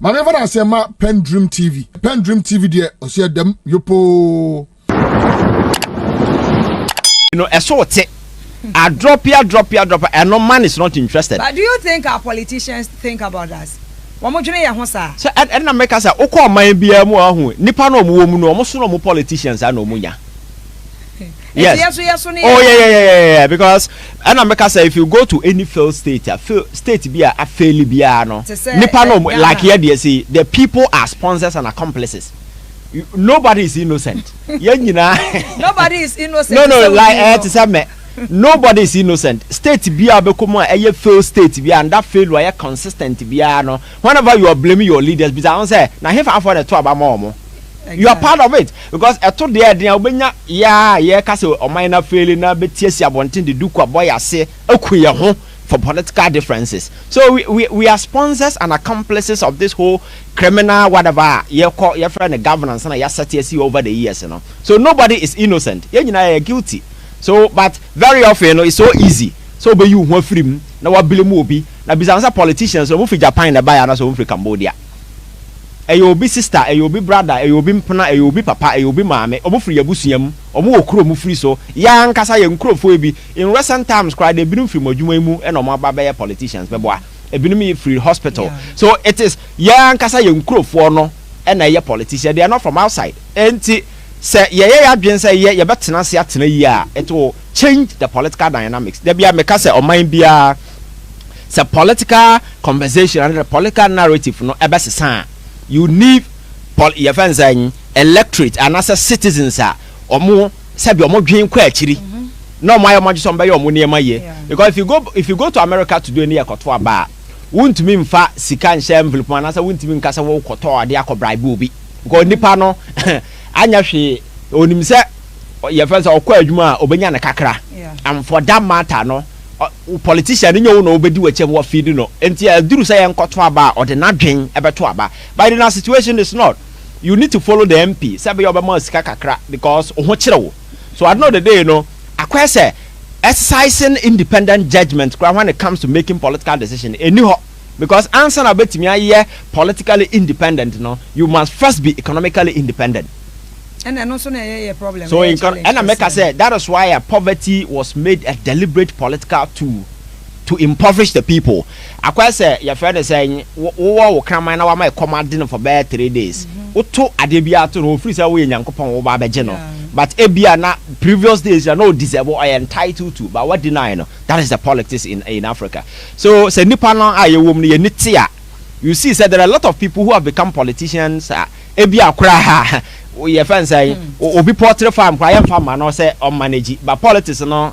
Mama never say ma PENDREAM TV. PENDREAM TV there osia dem yopo. You know, a sort I drop here, and no man is not interested. But do you think our politicians think about us? One more journey, so and America say, "Oko man biya mu ahu." Nipa no mu no, mo so no mo politicians ano munya. Yes. Oh yeah. Because and America say if you go to any failed state be a fail biya no. Nipa no like here they say the people are sponsors and accomplices. Nobody is innocent. Nobody is innocent. No, like to say me. Nobody is innocent. State biya be come a failed state biya and that failure are consistent biya no. Whenever you are blaming your leaders, because I say na here for the two about more. You are part of it because I told the obenya yeah kase o minor failing na betiesi abontin de do kwa boy ase akuya ho for political differences. So we are sponsors and accomplices of this whole criminal whatever your friend the governance and your set over the years, you know. So nobody is innocent. You are guilty. So but very often, you know, it's so easy. So be you who free na wa blame obi na bizansa politicians so move Japan na buy na so move Cambodia. Ayo be sister, ayo be brother, ayo be mpana, ayo be papa, ayo be mame, omo free abusuam, omo okro mu free so. Ya nkasa ye nkrofo ebi. In recent times cry they been free modwuma mu e no mo aba politicians beboa. Ebinum free hospital. Yeah. So it is ya nkasa ye nkrofo no e na ye politician. They are not from outside. Enti say ye adwen say ye betena se atena yi a it will change the political dynamics. There be a make say oman bia say political conversation and the political narrative no ebesesa. You need your friends electorate and as a citizens are or more sabi or more dream kwachiri. No my much somebody or money my year. Because if you go to America to do any akotwa bar, won't mean fa sikan sham envelope as I won't mean kasa wo koto ade akobrai bi. Because nipa no anya hwe onim se your friends okwa adwuma obenya na kakra. And for that matter no politician nyo no obedi wachem wa feed no enti aduru say enkoto aba or the nadwen ebeto aba but in a situation is not you need to follow the MP sabe your bema sika kakra because oho kire wo so at the day you know akwa say exercising independent judgment when it comes to making political decision because answer na betimi aye politically independent no you must first be economically independent. And also a problem. So and America said that is why poverty was made a deliberate political tool to impoverish the people. I say your friend is saying wo kram na wa my commanding for bare 3 days. Oto adebia to no free say we nyankopon wo ba beje no. But ebia na previous days you no deserve or entitled to but what deny no. That is the politics in Africa. So say nipa no aye wo mu ye nitia. You see said there are a lot of people who have become politicians ebia kra your friends say obi portrait farm cry farm no say on manage but politics no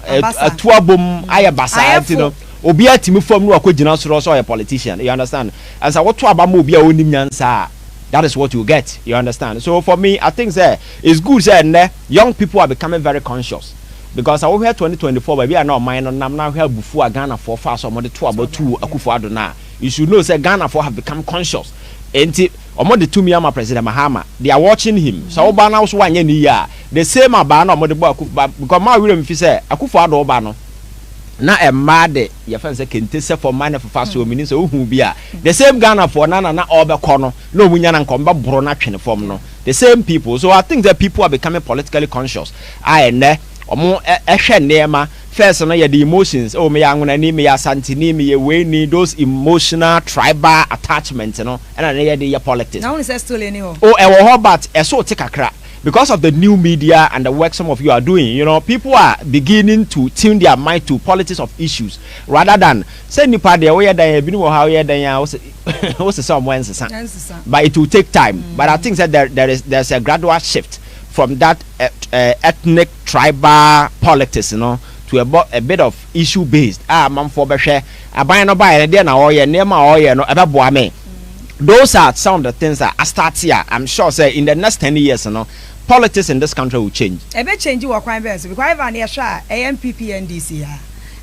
two abom aye basa you know obi atimi form no akogina soro so a politician you understand and so what to abam obi a onim nyansa that is what you get you understand. So for me I think say it's good say young people are becoming very conscious because I will hear 2024 but we are not mind on now here before Ghana for fast or more two about two Akufo-Addo now you should know say Ghana for have become conscious and omo the 2 Myanmar President Mahama they are watching him so oba na so wanye ni ya the same aba na omo de bo because ma we remfi say Akufo-Addo oba no na emma de ye fan say kente se for man for fast so mini so hu bi a the same Ghana for na obekọ no na omunya na nkomba bro na twene form no the same people. So I think that people are becoming politically conscious and omo ehwe nema first no ye the emotions me yanwuna ni me ya santini me ye we ni those emotional tribal attachments and na ye the politics now is still anyhow but so take akra because of the new media and the work some of you are doing, you know, people are beginning to tune their mind to politics of issues rather than say nipa there where they been how here then what's someone but it will take time. But I think that there's a gradual shift from that ethnic tribal politics, you know, to a bit of issue based. Man for be share aban no buy there na oye nema oye no ebe me. Those are some of the things that I start here. I'm sure say in the next 10 years, you know, politics in this country will change. Ebe change you quite best because even here sha ANPP NDC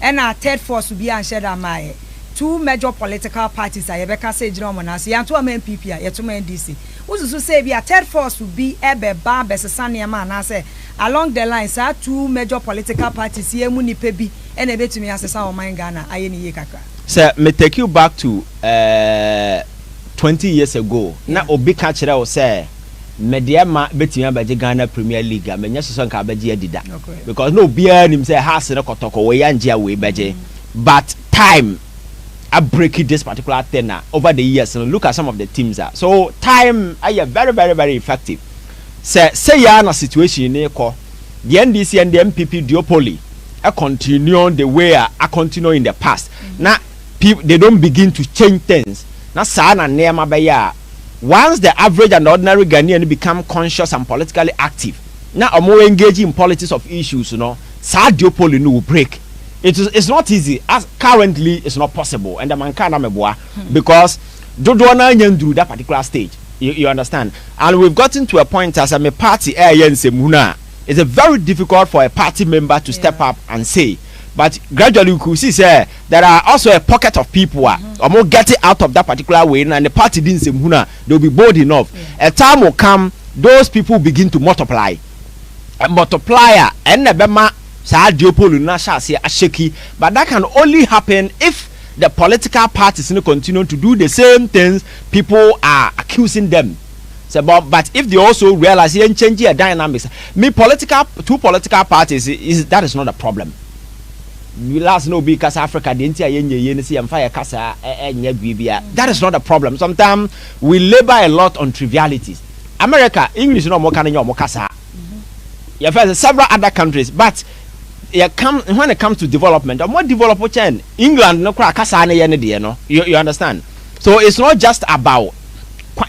and our third force will be and share that two major political parties are Rebecca say Jonas yanto MPP yeto NDC. Ususu say be a third force will be ebe ba besesania man na say along the lines are two major political parties here mu nipa bi and ebe tumi asesa o man Ghana aye ni ye kakra. Sir, me take you back to 20 years ago na obi ka kire o say media ma betimi abaje Ghana Premier League a menya so nka abaje adida because no bia nim say has ne kotoko we yanje we beje but time I break it this particular thing over the years and look at some of the teams so time are very very very effective say ya na situation ne ko the NDC and the MPP duopoly I continue the way I continue in the past now people they don't begin to change things now sana nema baya once the average and ordinary Ghanaian become conscious and politically active now more engaging in politics of issues sa duopoly no will break. It's not easy as currently it's not possible and the man can't because dodo na through that particular stage you understand and we've gotten to a point as a party it's a very difficult for a party member to step up and say but gradually we could see say there are also a pocket of people are more getting out of that particular way and the party didn't say they'll be bold enough a time will come those people begin to multiply a multiplier and the but that can only happen if the political parties continue to do the same things people are accusing them. So, but if they also realize and change their dynamics, two political parties that is not a problem. We last know because Africa the entire fire casa that is not a problem. Sometimes we labor a lot on trivialities. America English no more can casa. Several other countries, but when it comes to development, or more developed chain, England no crack you understand? So it's not just about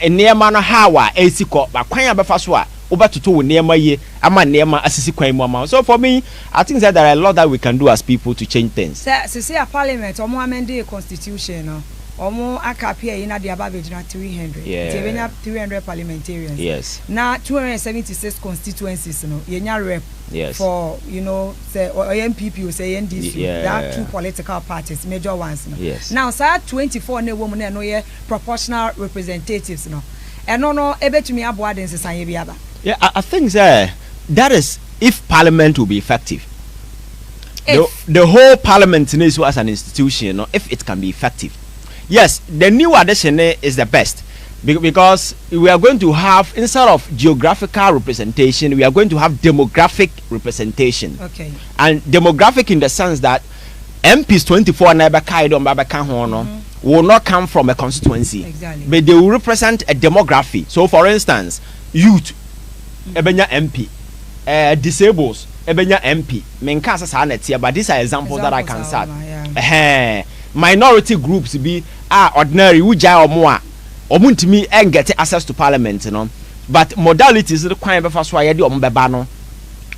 near man how ACO, but quite a faswa over to two near my ye, I'm a near my assistant quaim. So for me, I think that there are a lot that we can do as people to change things. See a parliament or more amend the constitution or more akapia in the above 300. Yeah. 300 parliamentarians. Yes. Now 276 constituencies, rep. Yes. For say or MPP or say NDC, there are two political parties, major ones. Yes. Now, sir, 24 women and proportional representatives. And no, ebe to me aboard in society. Yeah, I think that is if Parliament will be effective. The whole Parliament needs as an institution, if it can be effective. Yes, the new addition is the best. Because we are going to have, instead of geographical representation, we are going to have demographic representation. Okay. And demographic in the sense that MPs 24 will not come from a constituency. Exactly. But they will represent a demography. So for instance, youth, ebenya MP, disables, ebenya MP. But these are examples that I can cite. Minority groups be ordinary, uja or more. Omuntimi and get access to parliament, but modalities require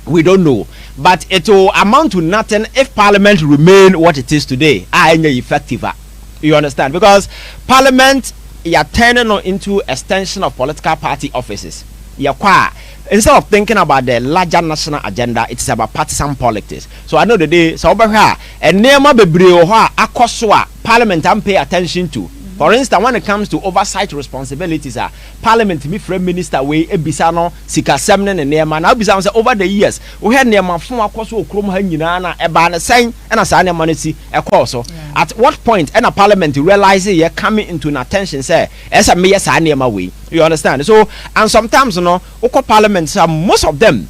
we don't know, but it will amount to nothing if parliament remain what it is today. Effective, you understand? Because parliament you are turning into extension of political party offices. Instead of thinking about the larger national agenda, it's about partisan politics. So I know the day so over here and nema bebree akoswa parliament and pay attention to. For instance, when it comes to oversight responsibilities, Parliament, me Prime Minister, we ebisano sika semne and near man. Say over the years, we had near my former course of Chrome Hanina, a banner saying, and a sign of money, a course. At what point, and a Parliament realize you're coming into an attention, say, as a mere sign near my way. You understand? So, and sometimes, Oko Parliaments, most of them,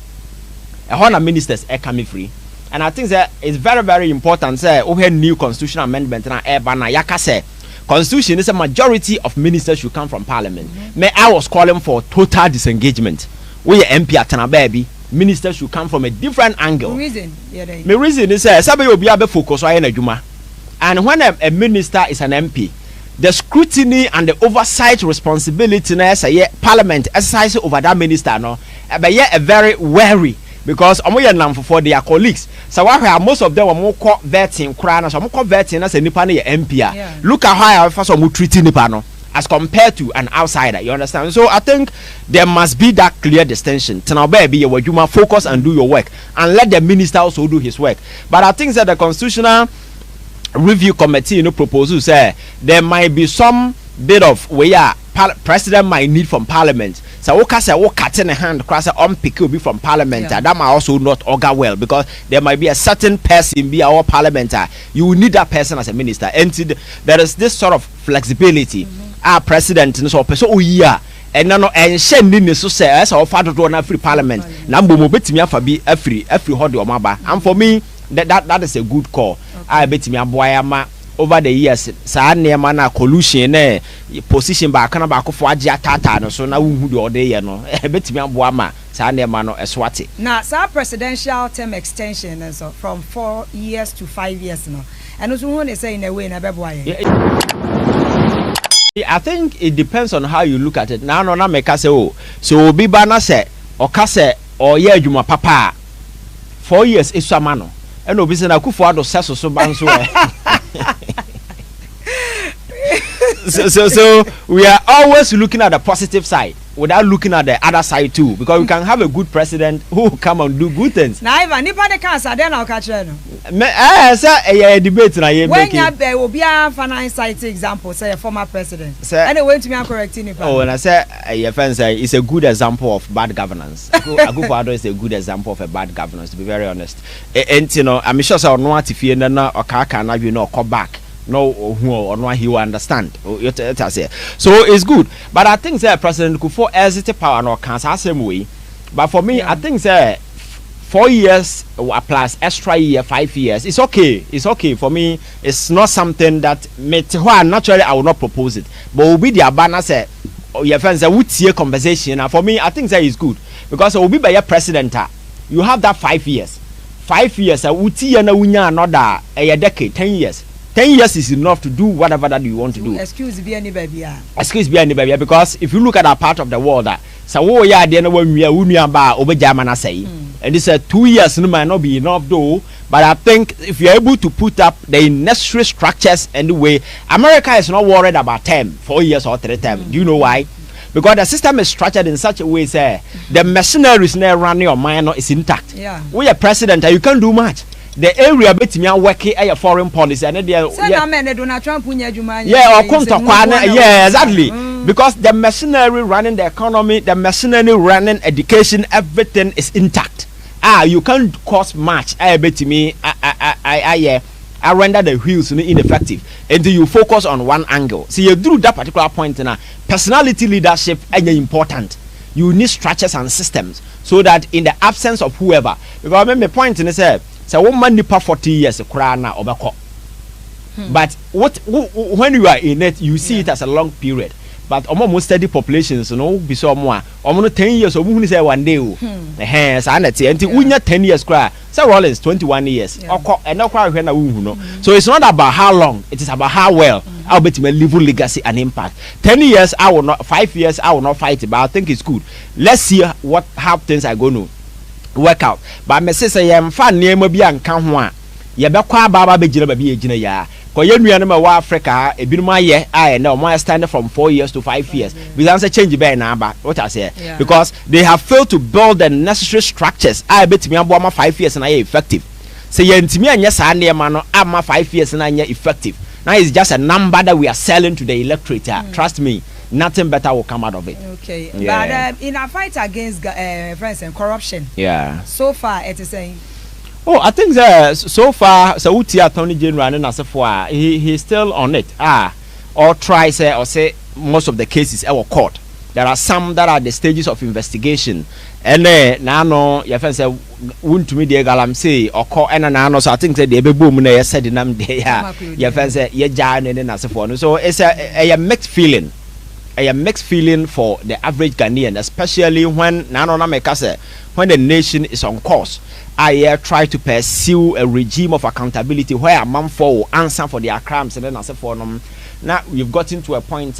a ministers are coming free. And I think that it's very, very important, say, we had new constitutional amendment, and a banner, yaka say. Constitution is a majority of ministers should come from parliament. May I was calling for total disengagement. We MP at baby ministers should come from a different angle. My reason is somebody will be able to focus on Juma. And when a minister is an MP, the scrutiny and the oversight responsibility parliament exercise over that minister but a very wary. Because for their colleagues. So most of them are more vetting crana, so more vetting as a Nipani MP. Look at how I first treating Nipano as compared to an outsider. You understand? So I think there must be that clear distinction. Now, baby, you must focus and do your work, and let the minister also do his work. But I think that the Constitutional Review Committee, proposals say there might be some bit of where president might need from parliament. So okay, say cut in a hand cross on pick will be from parliament. That might also not augur well because there might be a certain person be our parliamentar. You will need that person as a minister. And there is this sort of flexibility. a president no so person oyi a ena no enhye ni so say esa ofa dodo na free parliament na mbom betimi afa bi afri ho de omaba and for me that is a good call. I betimi aboa ya ma over the years sa neema na collusion na position ba kana ba akofo age atata no so na wuhu de ode ye no betimi aboa ma sa neema no eswate na sa presidential term extension so from 4 years to 5 years no and also who they say in a way na beboa ye. I think it depends on how you look at it. Now, no, make us say, oh, so be banner say, or kase, or yeah, you papa 4 years is some man, and no business. I could for the so so we are always looking at the positive side without looking at the other side too, because we can have a good president who come and do good things. Now, even nipa de cancer, then I'll catch you. Sir, a debate na ye. When you will be a financial example, say a former president. And they went to me and correcting it. Oh, and I say your friend say it's a good example of bad governance. Agufo is a good example of a bad governance, to be very honest. And you know, I'm sure so no atifi na or kaka na you know come back. No, who or no, he will understand. So it's good, but I think that President Kufuor exit power no cancer same way. But for me, I think that 4 years plus extra year 5 years, it's okay. It's okay for me. It's not something that naturally I will not propose it, but will be the banner say your friends a would see a conversation. And for me, I think that is good because it will be by your president. You have that 5 years. 5 years, I would see another a decade, 10 years. 10 years is enough to do whatever that you want to do. Excuse be any baby. Excuse be any baby, because if you look at that part of the world, so what ya then when we are ba over German say, and this 2 years no might not be enough though. But I think if you're able to put up the necessary structures and the way, America is not worried about 4 years or 3 terms. Do you know why? Because the system is structured in such a way, say the machinery is now running your mind is intact. Yeah. We are president, you can't do much. The area betimi working a foreign policy and yeah, exactly. Because the machinery running the economy, the machinery running education, everything is intact. You can't cause much. I render the wheels ineffective until you focus on one angle. See, you do that particular point now. Personality leadership is important. You need structures and systems so that in the absence of whoever, because my point in say. So one nipa 40 years krana obeko. But when you are in it, you see it as a long period. But almost steady populations, you know, be so more. Almost 10 years, or who say 1 day. Until we 10 years cry. So Rollins 21 years. And no cry when I know. So it's not about how long, it is about how well I'll bet me leave legacy and impact. 10 years, I will not 5 years, I will not fight it, but I think it's good. Let's see how things are going to work out. But me say yam fan near bi anka ho a ye be kwa baba be gina ba bi egina ya ko ye nua no ma wa Africa e bi no ma ye I na o stand from 4 years to 5 years because answer change be na ba what I say because they have failed to build the necessary structures I betimi abo ma 5 years na ye effective say ye ntimi anya sa na ma no ama 5 years na anya effective now it's just a number that we are selling to the electorate trust me. Nothing better will come out of it. Okay, but in a fight against friends and corruption, so far it is saying. Oh, I think that so far, so Attorney General and as for he's still on it. Or try say most of the cases our court. There are some that are the stages of investigation, and now no, your friend said won't to me the galam say or call and no, so I think that the baby boom they said in your friend said yeah, Jan and as for so it's a mixed feeling. A mixed feeling for the average Ghanaian, especially when when the nation is on course. I try to pursue a regime of accountability where a man will answer for their crimes and then as for them. Now we've gotten to a point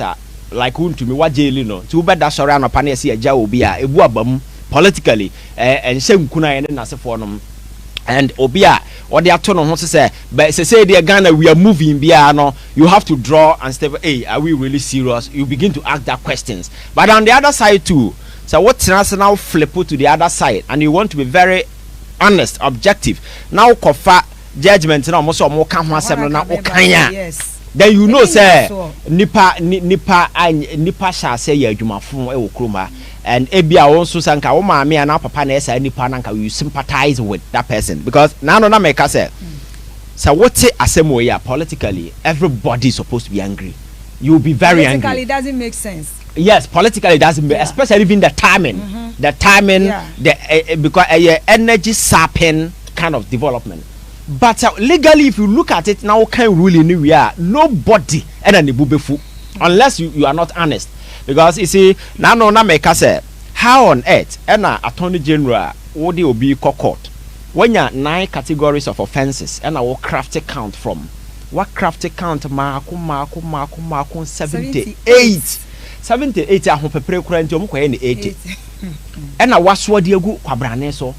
like who to me what jail no to bed that sorry no pan see a jaw be a buabam politically and same kuna and then as for them. And Obia, or they are turn on say, but say they are Ghana, we are moving no, you have to draw and step. Hey, are we really serious? You begin to ask that questions. But on the other side too, so what's now flip to the other side, and you want to be very honest, objective. Now kofa judgment now most more come now yes. Then you know say nipa shall say ya jumafun e okroma. And ebia also sanka wo maame ana papa na esa nipa na nka you sympathize with that person because now no na make say so what say asemo ya politically everybody is supposed to be angry you'll be very angry. Politically, it doesn't make sense. Yes, politically it doesn't make, especially even the timing. The timing, because energy sapping kind of development. But legally, if you look at it now, can rule in we are nobody and unless you are not honest. Because you see, now no na make us say how on earth and attorney general would you be court when you 9 categories of offences and I will craft count from what craft count marku 78 ahun pepere kura nti omo koye ni 80 and na waso de agu kwabrane so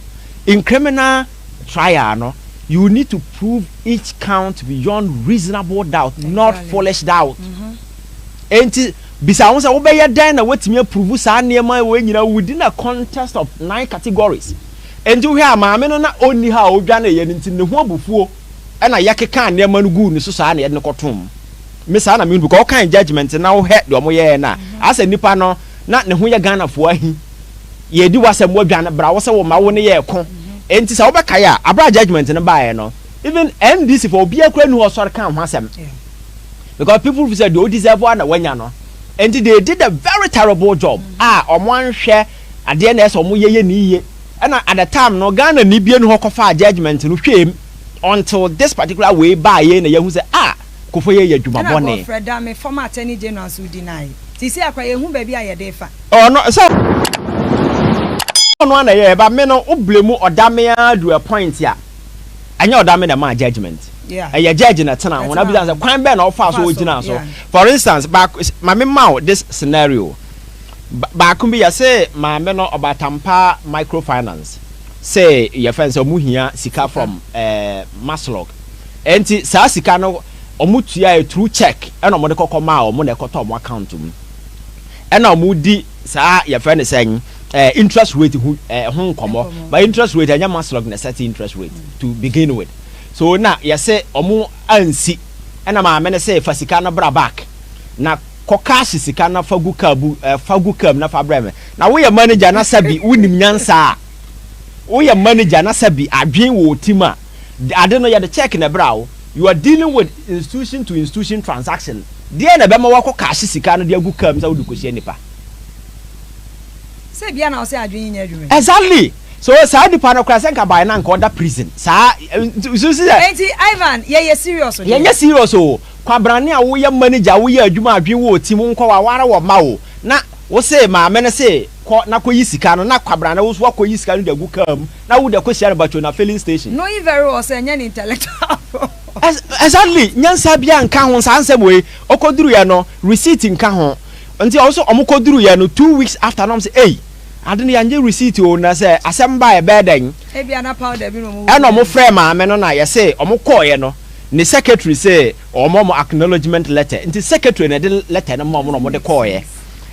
in criminal trial no you need to prove each count beyond reasonable doubt, not foolish doubt. Enti bisa won say wo be ye dan na watimi approve sa niema we nyina within a context of 9 categories. Enti wo hia maame no na onni ha odwa na ye nti ne ho abufuo e na yakeka niema no gu ni so sa na ye ne kotom. Me sa na me because kind judgment na wo he de omo ye na asa nipa no na ne ho ye Ghana fo ahi ye di wasem wadwa na bra wo se wo ma wo ne ye ko enti sa wo be kai a abra judgment ne ba ye no even NDC for obi akura nu osore kan ho asem because people said they deserve one wanya no enti they did a very terrible job omo anhwe ade na eso omo ye ni ye and at the time no Ghana ni bie nu hokofa judgment no hwem until this particular way ba ye na ye hu say kofo ye adwuma bone Freda me former attorney general so deny ti see akwa ye hu ba bia ye dey fa no so no na ye ba me no oblemu odame do a point ya anya odame na ma judgment a judge na tena wona bi say kwan be na ofa so ogina so for instance back ma me ma this scenario back bi ya say ma me no obatampa microfinance say your friends omuhia sika from Maslog enti sa sika no omutua a true check and omo de kokoma omo na ekoto omo account mu and omudi sa your friend is saying interest rate hu nkomo but interest rate anya Maslog na set interest rate to begin with so na you say omo ansi and ma me say fa sika na bra back na kokashi sika na fagu kam na fa breme na we manager na sabi unim nyansa we manager na sabi adwen wo tima ade no ya the check na bra you are dealing with institution to institution transaction there na be ma wako cash sika no de agu kam sa wudukosie nipa say bia na o say adwen nya adwuma exactly so sa di pa no kra senka by na nka order prison sa so see enti Ivan ye serious ye serious o kwabrane a wo ye manager wo ye adwuma adwen wo tim nko wa wara wo ma wo na wo say ma me ne say na koyi sika no na kwabrane wo so koyi sika no de agu kam na wo de kosia bacho na filling station no you very well say nya intellectual exactly nyansa bia nka ho sansem we okoduru ya no receipt nka ho nti also omokoduru ya no 2 weeks after no say hey adene ya nje receipt o na say asem e beden e bia na powder bi no mo e no mo frame ma me no na ye say omukọ ye no ni secretary say omo acknowledgement letter nti secretary na de letter na mo de call ye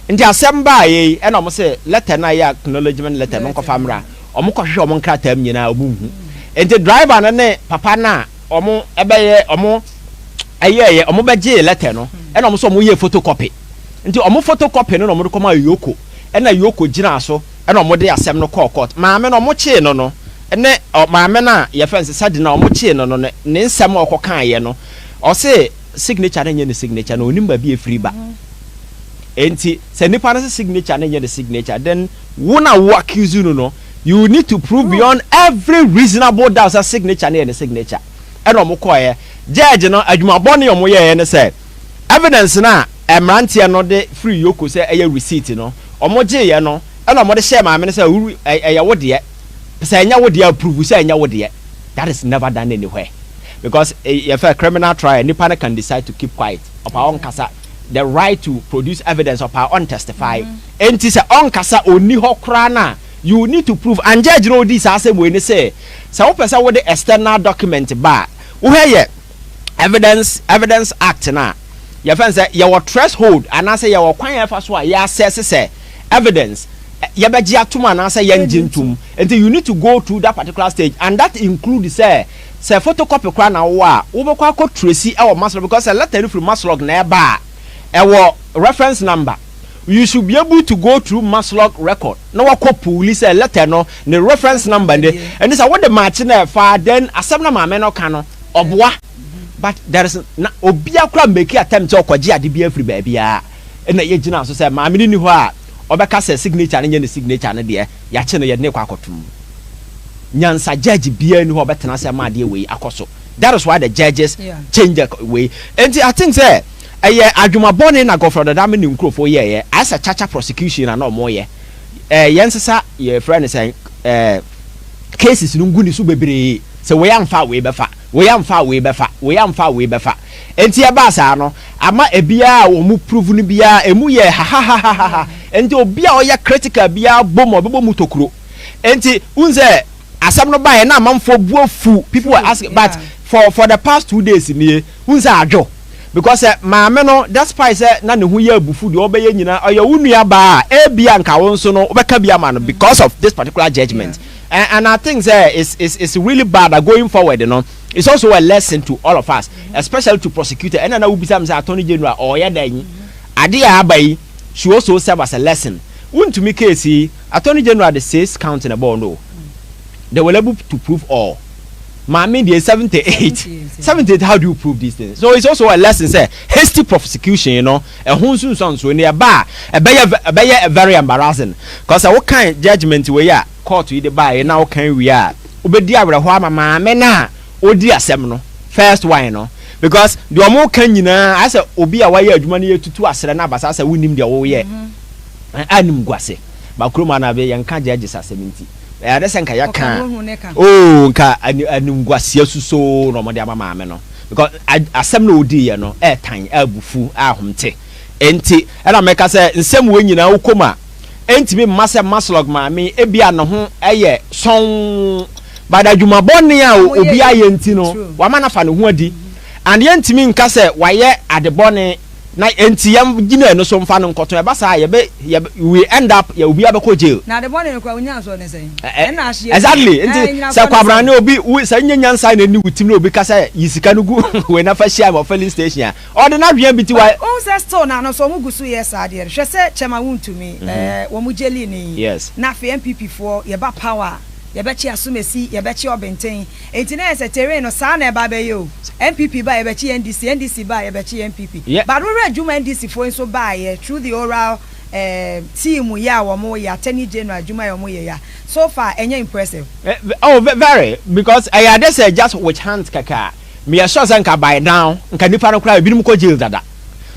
nti asem ye e no mo say letter na ya acknowledgement letter no nko famra omukọ hwe omo nkrata nyina omuhu nti driver na ne papa na omo ebeye omo ayeye omo beje letter no e na omo so omo ye photocopy nti omo photocopy no omo de koma yoko e na yoko gina so e na omo de asem no call court maame no omo chi no ene maame na ye fence sade na omo chi no ne nsem okokan ye no o say signature na nye ne signature na onimba bi efiri ba enti se nipa na signature na nye the signature then wona wo accuse no you need to prove beyond every reasonable doubt that signature na the signature and omo koye judge no adwuma bone omo ye ne say evidence na emrantie no de free yoko say eye receipt no omo je ye no and omo de share ma me say eye wo de say enya wo de approve say enya wo de that is never done anywhere because if a criminal trial nipa can decide to keep quiet of our own kasa the right to produce evidence of our own testify enti say on kasa oni ho kra na you need to prove and judge no this as we say so person with the external document ba wo here evidence act na your friend say your threshold and I say your kwan ya fa so a ya assess say evidence ya beji atuma na say yanjintum until you need to go through that particular stage and that includes say photocopy kwa na wo a wo be kwa ko trace e wo Maslog because a letter from Maslog na e ba e wo reference number you should be able to go through Maslog record. No wako police a letter no the reference number and this what the match na fa then asem na maame no ka no obwa but there is na obia kura make attempt to kwaji ade bia free bia na ye gina so say ma me ni ho a obeka say signature ne nye signature ne de ya che no ye ne kwa akotum nyansa judge bia ni ho obetena say ma de we akoso. That is why the judges change the way. And I think say adwumabone na gofro da me ni nkrofo ye as a chacha prosecution na no mo ye yensesa ye friend say cases no nguni so bebre say we amfa we befa enti e ba sa no ama ebia wo mu prove no bia emu ye ha enti obia o ye critical bia bebo mu tokuro enti unze asam no ba ye na amamfo buafu people were asking but for the past 2 days ni unze adwo because maame no that's why say na ne hu ye abufu de obeye nyina oye wunua ba ebia nka won so no obeka bia ma no because of this particular judgment. And I think it's really bad going forward, you know. It's also a lesson to all of us, especially to prosecutors. And I will be some attorney general or Adia Abai should also serve as a lesson. Wouldn't to me case attorney general the 6 count in a bond no. They were able to prove all. Mammy the 78 how do you prove these things? So it's also a lesson say hasty prosecution, you know, a hunsun sons when they are bar a very embarrassing because what kind judgment we are court to the buy now can we are obedia with a mama mena odi asem no first one no because the omo kan nyina I say obi a why adwuma ne yetutu asere na basa say wonim de wo ye anim gwase ba kroma na be yanka judges 70 ada senka ya kan oh nka anim gwase asuso no mo de mama me no because asem no odi ye no tan abufu ahomte enti na meka say nsem we nyina wokoma enti me mase maslog ma me ebia no ho eye son bada dwumabone a obi aye enti no wa mana fa no ho adi and enti me nka say waye adebone na enti yam gina no so mfa no nkoto e ba sa ye we end up ya obi abeko jail na adebone no kwa onya so ne say na ahye exactly enti say kwabrane obi say nyansa na ni wutim na obi ka say yisika no gu we na fa share of filling station or the na dwan biti wa on say store na no so mu gusu yes ade hwe say chema wuntumi wo mu jeli ni yes na fa MPP for ye ba power ye be chi asumesi ye be chi obenten enti na say terrain no sa na e ba be yo MPP ba ye be chi NDC ba ye be chi MPP but we adwuma NDC for so ba ye through the oral team ya wo mo ya attorney general adwuma yo mo ye ya so far enya impressive very because I had say just with hands kaka me assure say nka by now nka nipa no kra ebinim ko jail dada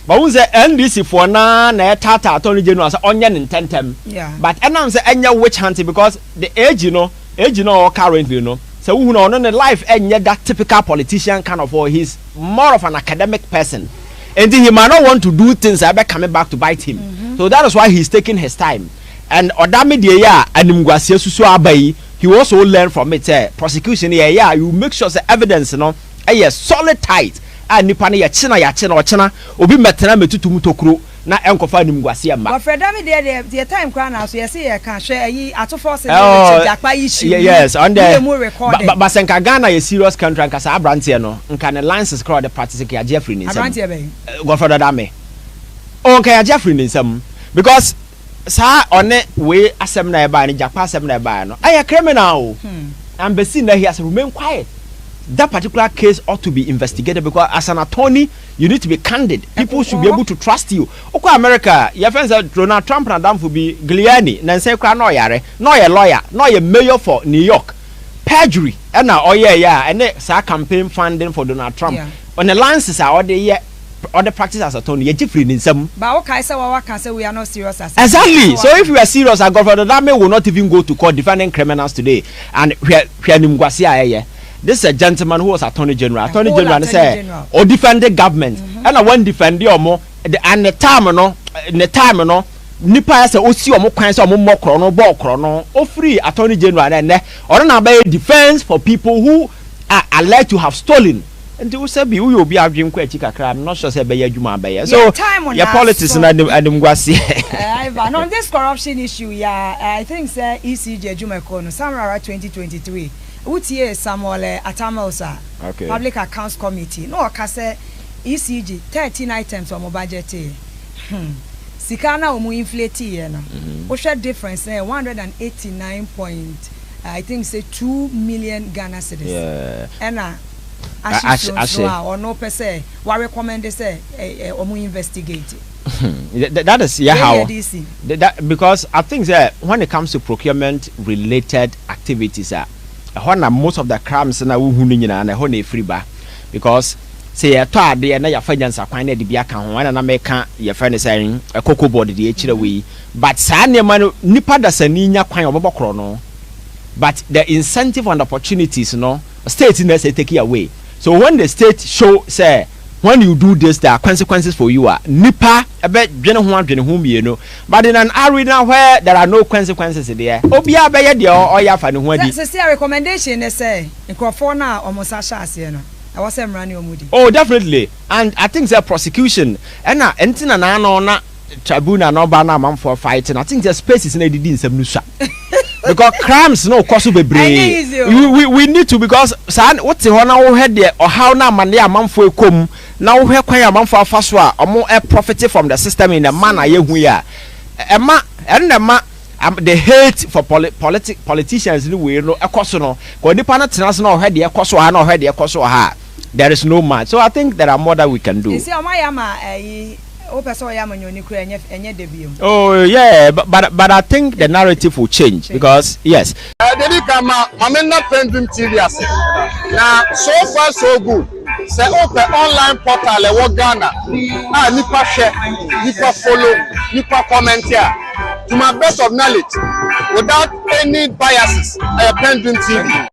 but we say NDC for na tata attorney general say onye ntentem but enam say enya witch hunting because the age you know currently you know so who know on the life enya that typical politician kind of or he's more of an academic person and he might not want to do things that be coming back to bite him so that is why he's taking his time and odame de ya animguasie susu abai he also learn from it prosecution you make sure the evidence no solid tight and nipa na ya china obi metena metutu mutokuro na enkofa animguasie ma but for dame the time crown now so you see you can share yi ato force jakpa issue yes on the but senka Ghana a serious country nka sa abrante no nka ne licenses crowd the participate ya Jeffrey ni nsam abrante be go for dame nka ya Jeffrey ni nsam because sa one we asem na eba ni jakpa asem na eba no aya criminal and be na he has remain quiet. That particular case ought to be investigated because as an attorney you need to be candid. People should be able to trust you. Oko America your friends Donald Trump na dam for be Giuliani na say kwa no yare no ye lawyer no ye mayor for New York perjury and na and sa campaign funding for Donald Trump on the lances are all the practice as attorney you different in some but okay say what can say we are not serious as exactly so if we are serious our governor that may will not even go to court defending criminals today and we are this is a gentleman who was attorney general say or defended government and I want defend more and the time no nipa say osi omo kwan say omo mokro no bokro no o free attorney general and or na be defense for people who are alleged to have stolen and you say be we obi adwin kwa chi kakra I'm not sure say be adwuma be so your politics na adem gwase on this corruption issue I think say ECJ adwuma ko no somewhere 2023 utie Samuel Atamosa Public Accounts Committee no ka say ECG 13 items on budget sikana omu inflate ye no o share difference 189 point I think say 2 million Ghana cedis and or no per se, what recommend they say or investigate. That is how that, because I think that when it comes to procurement related activities, most of the crimes na and free bar because say a third day and your finance are quite the account one and I make your friend saying a cocoa body the HW, but Sanya man nipa da saninya quite of but the incentive and opportunities, state in say take it away. So when the state show say when you do this, there are consequences for you. Nipa a bit general but in an arena where there are no consequences there. Obia be ya or ya fa no that's a recommendation they say in Crofona or Mosasha I was running. Oh, definitely. And I think the prosecution and entina na na tribunal no ba na man for fighting. I think the space is needed in some nusa. Because crimes no cause be brave. We need to because what's the one now head there or how na man there man for come now where kwaya man for faswa or more profit from the system in a manner ye ya. Emma and the hate for politicians no way no ekoso ko nipa na tena na head there ekoso ha na head there ekoso ha. There is no match. So I think there are more that we can do. You see, oh yeah, but I think the narrative will change because yes. PENDREAM TV now so far so good. Say open online portal e Ghana. Nipa share, nipa follow, nipa comment here. To my best of knowledge, without any biases, PENDREAM TV.